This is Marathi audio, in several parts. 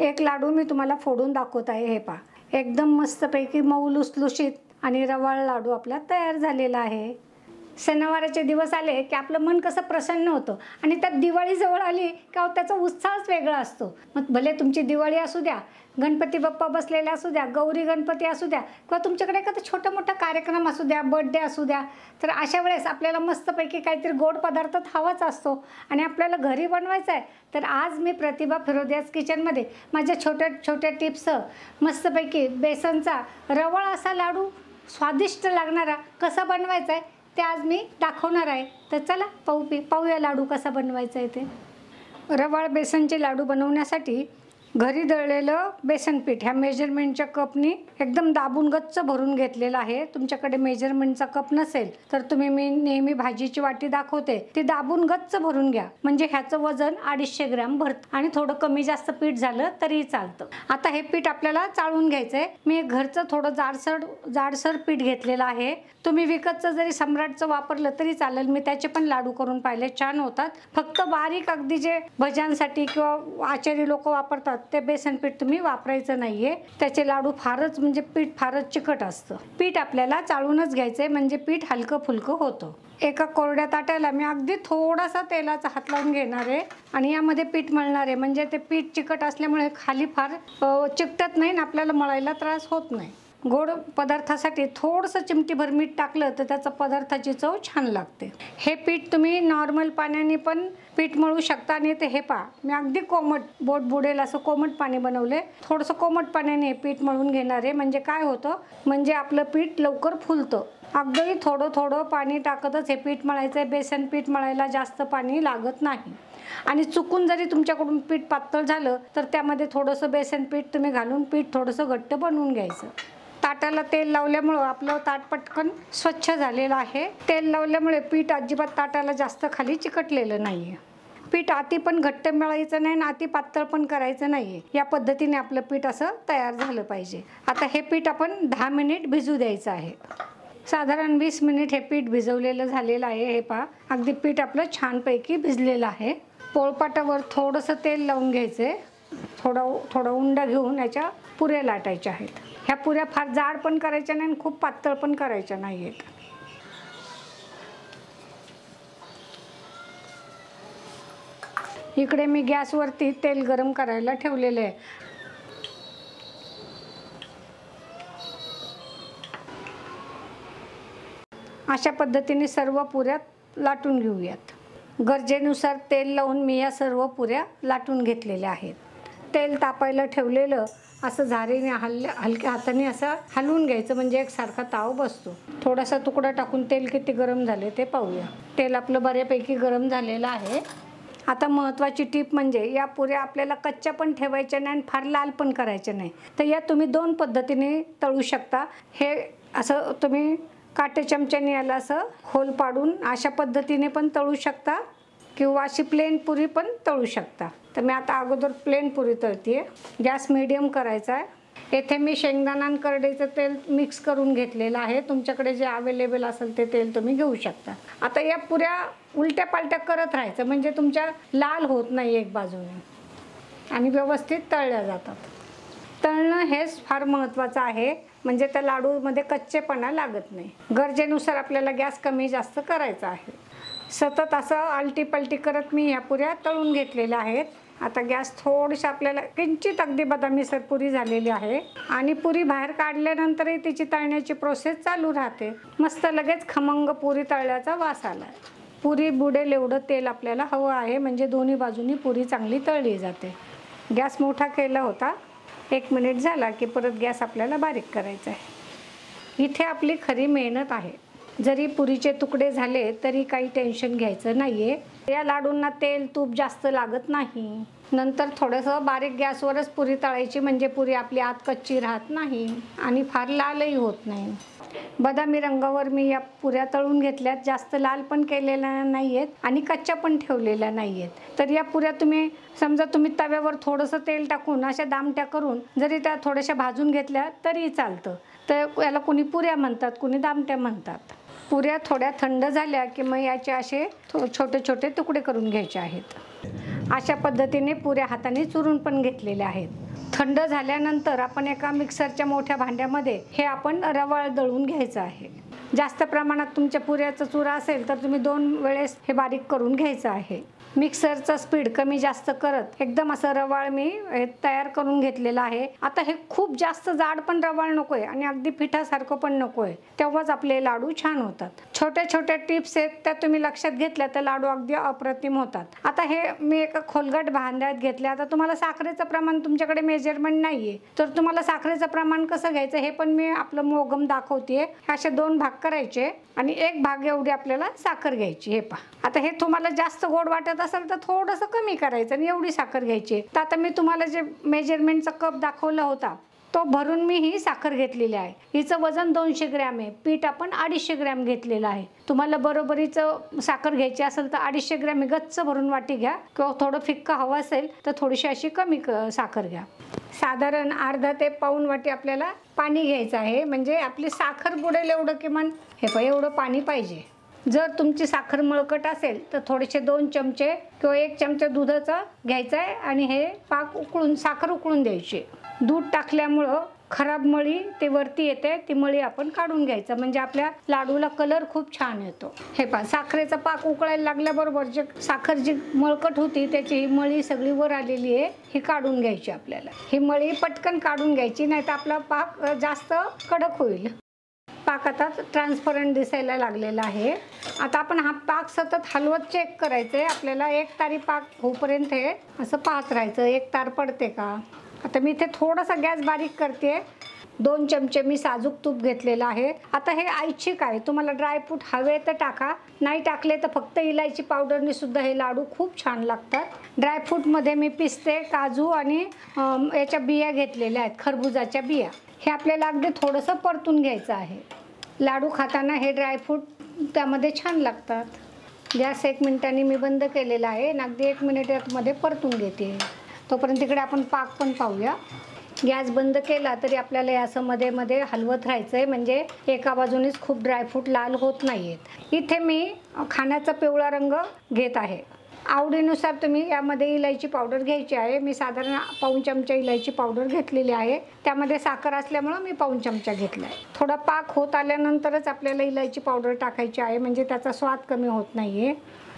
एक लाडू मी तुम्हाला फोडून दाखवत आहे, हे पहा. एकदम मस्तपैकी मऊ लुसलुशीत आणि रवाळ लाडू आपला तयार झालेला आहे. सणवाराचे दिवस आले की आपलं मन कसं प्रसन्न होतं आणि त्यात दिवाळी जवळ आली का त्याचा उत्साहच वेगळा असतो. मग भले तुमची दिवाळी असू द्या, गणपती बाप्पा बसलेले असू द्या, गौरी गणपती असू द्या, किंवा तुमच्याकडे एखादा छोटा मोठा कार्यक्रम असू द्या, बर्थडे असू द्या, तर अशा वेळेस आपल्याला मस्तपैकी काहीतरी गोड पदार्थ हवाच असतो आणि आपल्याला घरी बनवायचा आहे. तर आज मी प्रतिभा फिरोदियाज किचनमध्ये माझ्या छोट्या छोट्या टिप्ससह मस्तपैकी बेसनचा रवाळ असा लाडू स्वादिष्ट लागणारा कसा बनवायचा आहे ते आज मी दाखवणार आहे. तर चला पाहूया लाडू कसा बनवायचा आहे ते. रवाळ बेसनचे लाडू बनवण्यासाठी घरी दळलेलं बेसन पीठ ह्या मेजरमेंटच्या कपनी एकदम दाबून गच्च भरून घेतलेलं आहे. तुमच्याकडे मेजरमेंटचा कप नसेल तर तुम्ही मी नेहमी भाजीची वाटी दाखवते ती दाबून गच्च भरून घ्या, म्हणजे ह्याचं वजन 250 ग्रॅम भरतं आणि थोडं कमी जास्त पीठ झालं तरी चालतं. आता हे पीठ आपल्याला चाळून घ्यायचंय. मी घरचं थोडं जाडसर पीठ घेतलेलं आहे. तुम्ही विकतचं जरी सम्राटचं वापरलं तरी चालेल. मी त्याचे पण लाडू करून पाहिले, छान होतात. फक्त बारीक अगदी जे भज्यांसाठी किंवा आचारी लोक वापरतात ते बेसन पीठ तुम्ही वापरायचं नाहीये. त्याचे लाडू फारच म्हणजे पीठ फारच चिकट असतं. पीठ आपल्याला चाळूनच घ्यायचंय म्हणजे पीठ हलकं फुलकं होतं. एका कोरड्या ताटाला मी अगदी थोडासा तेलाचा हात लावून घेणार आहे आणि यामध्ये पीठ मळणार आहे, म्हणजे ते पीठ चिकट असल्यामुळे खाली फार चिकटत नाही आणि आपल्याला मळायला त्रास होत नाही. गोड पदार्थासाठी थोडंसं चिमटीभर मीठ टाकलं तर त्याचा पदार्थाची चव छान लागते. हे पीठ तुम्ही नॉर्मल पाण्याने पण पीठ मळू शकता आणि ते हे पहा मी अगदी कोमट बोट बुडेल असं कोमट पाणी बनवले. थोडंसं कोमट पाण्याने पीठ मळून घेणार आहे, म्हणजे काय होतं म्हणजे आपलं पीठ लवकर फुलतं. अगदी थोडं थोडं पाणी टाकतच हे पीठ मळायचं आहे. बेसन पीठ मळायला जास्त पाणी लागत नाही आणि चुकून जरी तुमच्याकडून पीठ पातळ झालं तर त्यामध्ये थोडंसं बेसन पीठ तुम्ही घालून पीठ थोडंसं घट्ट बनवून घ्यायचं. ताटाला तेल लावल्यामुळं आपलं ताट पटकन स्वच्छ झालेलं आहे. तेल लावल्यामुळे पीठ अजिबात ताटाला जास्त खाली चिकटलेलं नाहीये. पीठ आती पण घट्ट मळायचं नाही आणि आती पातळ पण करायचं नाहीये. या पद्धतीने आपलं पीठ असं तयार झालं पाहिजे. आता हे पीठ आपण 10 मिनिट भिजू द्यायचं आहे. साधारण 20 मिनिट हे पीठ भिजवलेलं झालेलं आहे. हे पहा अगदी पीठ आपलं छानपैकी भिजलेलं आहे. पोळपाटावर थोडंसं तेल लावून घ्यायचंय. थोडा उंडा घेऊन याच्या पुऱ्या लाटायच्या आहेत. ह्या पुऱ्या फार जाड पण करायच्या नाही आणि खूप पातळ पण करायच्या नाही आहेत. इकडे मी गॅसवरती तेल गरम करायला ठेवलेले आहे. अशा पद्धतीने सर्व पुऱ्या लाटून घेऊयात. गरजेनुसार तेल लावून मी या सर्व पुऱ्या लाटून घेतलेल्या आहेत. तेल तापायला ठेवलेलं असं झारीने हलक्या हाताने असं हलवून घ्यायचं म्हणजे एकसारखा ताव बसतो. थोडासा तुकडा टाकून तेल किती गरम झाले ते पाहूया. तेल आपलं बऱ्यापैकी गरम झालेलं आहे. आता महत्त्वाची टीप म्हणजे या पुऱ्या आपल्याला कच्च्या पण ठेवायच्या नाही आणि फार लाल पण करायच्या नाही. तर या तुम्ही 2 पद्धतीने तळू शकता. हे असं तुम्ही काटे चमच्याने याला असं होल पाडून अशा पद्धतीने पण तळू शकता किंवा अशी प्लेन पुरी पण तळू शकता. तर मी आता अगोदर प्लेन पुरी तळते. गॅस मीडियम करायचा आहे. येथे मी शेंगदाणा आणि करडईचं तेल मिक्स करून घेतलेलं आहे. तुमच्याकडे जे अवेलेबल असेल ते तेल तुम्ही घेऊ शकता. आता या पुऱ्या उलट्या पालट्या करत राहायचं म्हणजे तुमच्या लाल होत नाही एक बाजूने आणि व्यवस्थित तळल्या जातात. तळणं हेच फार महत्त्वाचं आहे, म्हणजे त्या लाडूमध्ये कच्चेपणा लागत नाही. गरजेनुसार आपल्याला गॅस कमी जास्त करायचा आहे. सतत असं आलटी पलटी करत मी ह्या पुऱ्या तळून घेतलेल्या आहेत. आता गॅस थोडीशी आपल्याला किंचित अगदी बदामीसर पुरी झालेली आहे आणि पुरी बाहेर काढल्यानंतरही तिची तळण्याची प्रोसेस चालू राहते. मस्त लगेच खमंग पुरी तळल्याचा वास आला. पुरी बुडेल एवढं तेल आपल्याला हवं आहे म्हणजे दोन्ही बाजूनी पुरी चांगली तळली जाते. गॅस मोठा केला होता. 1 मिनिट झाला की परत गॅस आपल्याला बारीक करायचा आहे. इथे आपली खरी मेहनत आहे. जरी पुरीचे तुकडे झाले तरी काही टेन्शन घ्यायचं नाहीये. या लाडूंना तेल तूप जास्त लागत नाही. नंतर थोडंसं बारीक गॅसवरच पुरी तळायची म्हणजे पुरी आपली आत कच्ची राहत नाही आणि फार लालही होत नाही. बदामी रंगावर मी या पुऱ्या तळून घेतल्यात. जास्त लाल पण केलेल्या नाही आहेत आणि कच्च्या पण ठेवलेल्या नाही आहेत. तर या पुऱ्या तुम्ही समजा तुम्ही तव्यावर थोडंसं तेल टाकून अशा दामट्या करून जरी त्या थोड्याशा भाजून घेतल्या तरी चालतं. तर याला कुणी पुऱ्या म्हणतात, कुणी दामट्या म्हणतात. पुऱ्या थोड्या थंड झाल्या की मग याचे असे छोटे छोटे तुकडे करून घ्यायचे आहेत. अशा पद्धतीने पुऱ्या हाताने चुरून पण घेतलेल्या आहेत. थंड झाल्यानंतर आपण एका मिक्सरच्या मोठ्या भांड्यामध्ये हे आपण रवाळ दळून घ्यायचं आहे. जास्त प्रमाणात तुमच्या पुऱ्याचा चुरा असेल तर तुम्ही 2 वेळेस हे बारीक करून घ्यायचं आहे. मिक्सरचा स्पीड कमी जास्त करत एकदम असं रवाळ मी तयार करून घेतलेला आहे. आता हे खूप जास्त जाड पण रवाळ नकोय आणि अगदी पिठासारखं पण नकोय, तेव्हाच आपले लाडू छान होतात. छोट्या छोट्या टिप्स आहेत त्या तुम्ही लक्षात घेतल्या तर लाडू अगदी अप्रतिम होतात. आता हे मी एका खोलगट भांड्यात घेतले. आता तुम्हाला साखरेचं प्रमाण तुमच्याकडे मेजरमेंट नाहीये तर तुम्हाला साखरेचं प्रमाण कसं घ्यायचं हे पण मी आपलं मोगम दाखवतेय. असे 2 भाग करायचे आणि 1 भाग एवढी आपल्याला साखर घ्यायची. हे पहा, आता हे तुम्हाला जास्त गोड वाटत असेल तर थोडंसं कमी करायचं आणि एवढी साखर घ्यायची. तर आता मी तुम्हाला जे मेजरमेंटचा कप दाखवला होता तो भरून मी ही साखर घेतलेली आहे. हिचं वजन 200 ग्रॅम आहे. पीठ आपण 250 ग्रॅम घेतलेलं आहे. तुम्हाला बरोबरीचं साखर घ्यायची असेल तर 250 ग्रॅम गच्च भरून वाटी घ्या किंवा थोडं फिक्का हवं असेल तर थोडीशी अशी कमी साखर घ्या. साधारण अर्धा ते पाऊण वाटी आपल्याला पाणी घ्यायचं आहे. म्हणजे आपली साखर बुडेल एवढं किमान हे पहा एवढं पाणी पाहिजे. जर तुमची साखर मळकट असेल तर थोडेसे 2 चमचे किंवा 1 चमचा दुधाचा घ्यायचा आहे आणि हे पाक उकळून साखर उकळून द्यायची. दूध टाकल्यामुळं खराब मळी ते वरती येते, ती मळी आपण काढून घ्यायचं म्हणजे आपल्या लाडूला कलर खूप छान येतो. हे पहा, साखरेचा पाक उकळायला लागल्याबरोबर जे साखर जी मळकट होती त्याची ही मळी सगळी वर आलेली आहे, ही काढून घ्यायची. आपल्याला ही मळी पटकन काढून घ्यायची, नाही तर आपला पाक जास्त कडक होईल. पाक आता ट्रान्सपरंट दिसायला लागलेला आहे. आता आपण हा पाक सतत हलवत चेक करायचं आहे. आपल्याला 1 तारी पाक होईपर्यंत हे असं पाहत राहायचं 1 तार पडते का. आता मी इथे थोडासा गॅस बारीक करते. 2 चमचे मी साजूक तूप घेतलेलं आहे. आता हे ऐच्छिक आहे, तुम्हाला ड्रायफ्रूट हवे तर टाका, नाही टाकले तर फक्त इलायची पावडरने सुद्धा हे लाडू खूप छान लागतात. ड्रायफ्रूटमध्ये मी पिस्ते, काजू आणि याच्या बिया घेतलेल्या आहेत, खरबुजाच्या बिया. हे आपल्याला अगदी थोडंसं परतून घ्यायचं आहे. लाडू खाताना हे ड्रायफ्रूट त्यामध्ये छान लागतात. गॅस 1 मिनिटांनी मी बंद केलेला आहे आणि अगदी 1 मिनिटामध्ये परतून घेते. तोपर्यंत तिकडे आपण पाक पण पाहूया. गॅस बंद केला तरी आपल्याला हे असं मध्ये मध्ये हलवत राहायचं आहे म्हणजे एका बाजूनेच खूप ड्रायफ्रूट लाल होत नाही आहेत. इथे मी खाण्याचा पिवळा रंग घेत आहे. आवडीनुसार तुम्ही यामध्ये इलायची पावडर घ्यायची आहे. मी साधारण पाऊण चमचा इलायची पावडर घेतलेली आहे. त्यामध्ये साखर असल्यामुळं मी पाऊण चमचा घेतला आहे. थोडा पाक होत आल्यानंतरच आपल्याला इलायची पावडर टाकायची आहे म्हणजे त्याचा स्वाद कमी होत नाही आहे.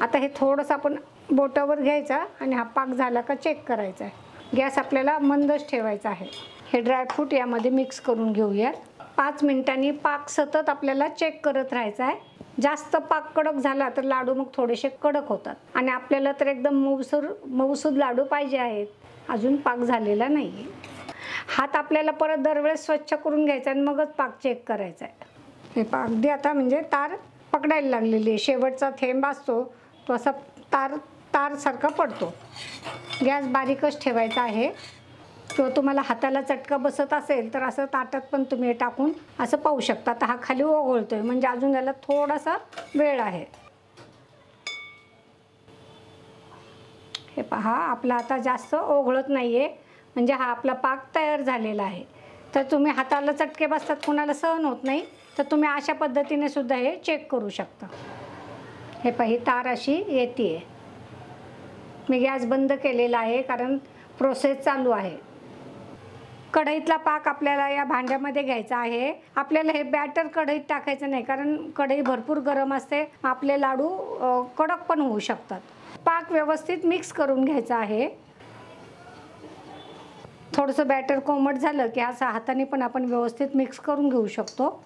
आता हे थोडंसं आपण बोटावर घ्यायचा आणि हा पाक झाला का चेक करायचा आहे. गॅस आपल्याला मंदच ठेवायचा आहे. हे ड्रायफ्रूट यामध्ये मिक्स करून घेऊयात. 5 मिनिटांनी पाक सतत आपल्याला चेक करत राहायचा आहे. जास्त पाक कडक झाला तर लाडू मग थोडेसे कडक होतात आणि आपल्याला तर एकदम मऊसूद लाडू पाहिजे आहेत. अजून पाक झालेला नाही. हात आपल्याला परत दरवेळेस स्वच्छ करून घ्यायचा आणि मगच पाक चेक करायचा आहे. हे पाक अगदी आता म्हणजे तार पकडायला लागलेली आहे. शेवटचा थेंब असतो तो असा तार सारखा पडतो. गॅस बारीकच ठेवायचा आहे. किंवा तुम्हाला हाताला चटका बसत असेल तर असं ताटात पण तुम्ही टाकून असं पाहू शकता. तर हा खाली ओघळतोय म्हणजे अजून याला थोडासा वेळ आहे. हे पहा, आपला आता जास्त ओघळत नाहीये म्हणजे हा आपला पाक तयार झालेला आहे. तर तुम्ही हाताला चटके बसतात, कुणाला सहन होत नाही तर तुम्ही अशा पद्धतीने सुद्धा हे चेक करू शकता. हे पहा, ही तार अशी येते. मी गॅस बंद केलेला आहे कारण प्रोसेस चालू आहे. कढईतला पाक आपल्याला या भांड्यामध्ये घ्यायचा आहे. आपल्याला हे बॅटर कढईत टाकायचं नाही कारण कढई भरपूर गरम असते, आपले लाडू कडक पण होऊ शकतात. पाक व्यवस्थित मिक्स करून घ्यायचा आहे. थोडंसं बॅटर कोमट झालं की असं हाताने पण आपण व्यवस्थित मिक्स करून घेऊ शकतो.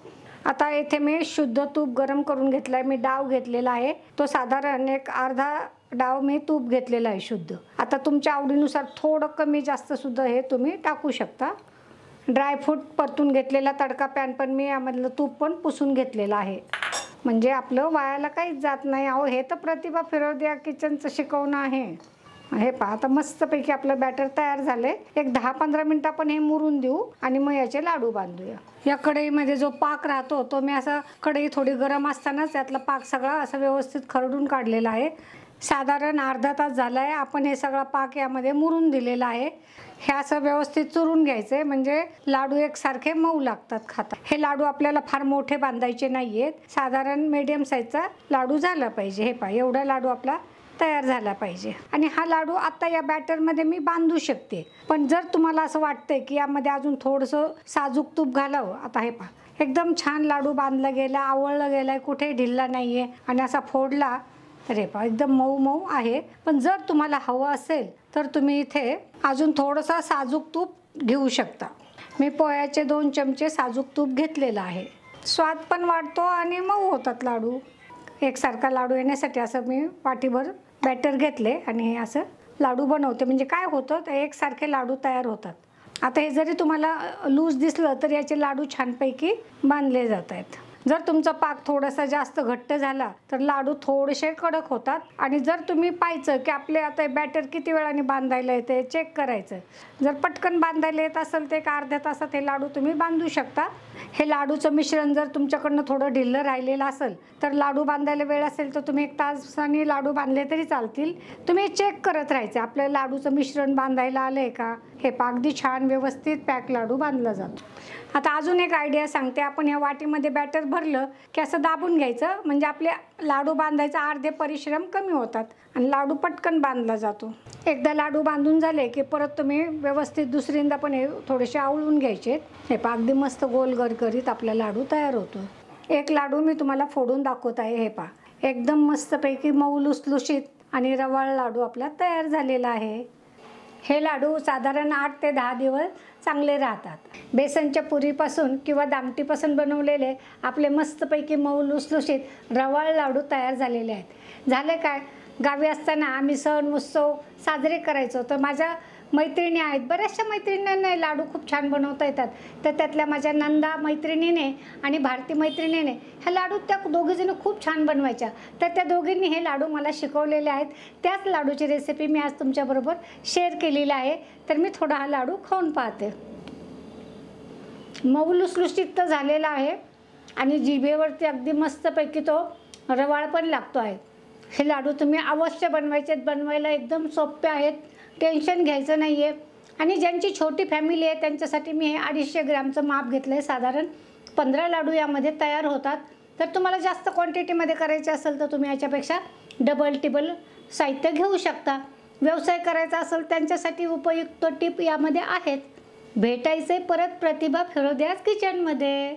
आता इथे मी शुद्ध तूप गरम करून घेतलं आहे. मी डाव घेतलेला आहे, तो साधारण एक अर्धा डाव मी तूप घेतलेला आहे शुद्ध. आता तुमच्या आवडीनुसार थोडं कमी जास्त सुद्धा हे तुम्ही टाकू शकता. ड्रायफ्रूट परतून घेतलेला तडका पॅन पण मी यामधलं तूप पण पुसून घेतलेलं आहे म्हणजे आपलं वायाला काहीच जात नाही. अहो, हे तर प्रतिभा फिरोदिया किचनचं शिकवणं आहे. हे पहा, आता मस्तपैकी आपलं बॅटर तयार झालंय. एक 10-15 मिनिटं आपण हे मुरून देऊ आणि मग याचे लाडू बांधूया. या कढईमध्ये जो पाक राहतो तो मी असा कढई थोडी गरम असतानाच यातला पाक सगळा असं व्यवस्थित खरडून काढलेला आहे. साधारण अर्धा तास झाला आहे. आपण हे सगळा पाक यामध्ये मुरून दिलेला आहे. हे असं व्यवस्थित चुरून घ्यायचं म्हणजे लाडू एकसारखे मऊ लागतात खाता. हे लाडू आपल्याला फार मोठे बांधायचे नाही आहेत. साधारण मीडियम साईजचा लाडू झाला पाहिजे. हे पहा, एवढा लाडू आपला तयार झाला पाहिजे. आणि हा लाडू आता या बॅटरमध्ये मी बांधू शकते. पण जर तुम्हाला असं वाटतंय की यामध्ये अजून थोडंसं साजूक तूप घालावं, आता हे पहा एकदम छान लाडू बांधला गेला, आवळला गेलाय, कुठेही ढिल्ला नाहीये आणि असा फोडला तर हे पहा एकदम मऊ मऊ आहे. पण जर तुम्हाला हवं असेल तर तुम्ही इथे अजून थोडंसं साजूक तूप घेऊ शकता. मी पोह्याचे 2 चमचे साजूक तूप घेतलेलं आहे. स्वाद पण वाढतो आणि मऊ होतात लाडू. एकसारखा लाडू येण्यासाठी असं मी वाटीभर बॅटर घेतले आणि हे असं लाडू बनवते. म्हणजे काय होतं तर एकसारखे लाडू तयार होतात. आता हे जरी तुम्हाला लूज दिसलं तर याचे लाडू छानपैकी बांधले जात आहेत. जर तुमचा पाक थोडासा जास्त घट्ट झाला तर लाडू थोडेसे कडक होतात. आणि जर तुम्ही पाहायचं की आपले आता बॅटर किती वेळाने बांधायला येते चेक करायचं. जर पटकन बांधायला येत असेल तर एक अर्ध्या तासात हे लाडू तुम्ही बांधू शकता. हे लाडूचं मिश्रण जर तुमच्याकडनं थोडं ढिल्लं राहिलेलं असेल तर लाडू बांधायला वेळ असेल तर तुम्ही 1 तासाने लाडू बांधले तरी चालतील. तुम्ही चेक करत राहायचं आपल्या लाडूचं मिश्रण बांधायला आलं आहे का. हे अगदी छान व्यवस्थित पॅक लाडू बांधला जातो. आता अजून एक आयडिया सांगते. आपण या वाटीमध्ये बॅटर भरलं की असं दाबून घ्यायचं, म्हणजे आपले लाडू बांधायचा अर्धे परिश्रम कमी होतात आणि लाडू पटकन बांधला जातो. एकदा लाडू बांधून झाले की परत तुम्ही व्यवस्थित दुसऱ्यांदा पण हे थोडेसे आवळून घ्यायचे. हे अगदी मस्त गोल गरगरीत आपला लाडू तयार होतो. एक लाडू मी तुम्हाला फोडून दाखवत आहे. हे पहा एकदम मस्तपैकी मऊ लुसलुशीत आणि रवाळ लाडू आपला तयार झालेला आहे. हे लाडू साधारण 8 ते 10 दिवस चांगले राहतात. बेसनच्या पुरीपासून किंवा दामटीपासून बनवलेले आपले मस्तपैकी मऊ लुसलुशीत रवाळ लाडू तयार झालेले आहेत. झाले काय, गावी असताना आम्ही सण उत्सव साजरे करायचो तर माझ्या मैत्रिणी आहेत, बऱ्याचशा मैत्रिणींना लाडू खूप छान बनवता येतात. तर त्यातल्या माझ्या नंदा मैत्रिणीने आणि भारती मैत्रिणीने ह्या लाडू त्या दोघीजणी खूप छान बनवायच्या. तर त्या दोघींनी हे लाडू मला शिकवलेले आहेत. त्याच लाडूची रेसिपी मी आज तुमच्याबरोबर शेअर केलेली आहे. तर मी थोडा हा लाडू खाऊन पाहते. मऊ लुसलुशीत झालेला आहे आणि जिभेवरती अगदी मस्तपैकी तो रवाळ पण लागतो आहे. हे लाडू तुम्ही अवश्य बनवायचे. बनवायला एकदम सोपे आहेत, टेन्शन घ्यायचं नाही आहे. आणि ज्यांची छोटी फॅमिली आहे त्यांच्यासाठी मी हे 250 ग्रॅमचं माप घेतलं आहे. साधारण 15 लाडू यामध्ये तयार होतात. तर तुम्हाला जास्त क्वांटिटीमध्ये करायचे असेल तर तुम्ही याच्यापेक्षा डबल टिबल साहित्य घेऊ शकता. व्यवसाय करायचा असेल त्यांच्यासाठी उपयुक्त टिप यामध्ये आहेत. भेटायचे परत प्रतिभा फिरोदियाज किचनमध्ये.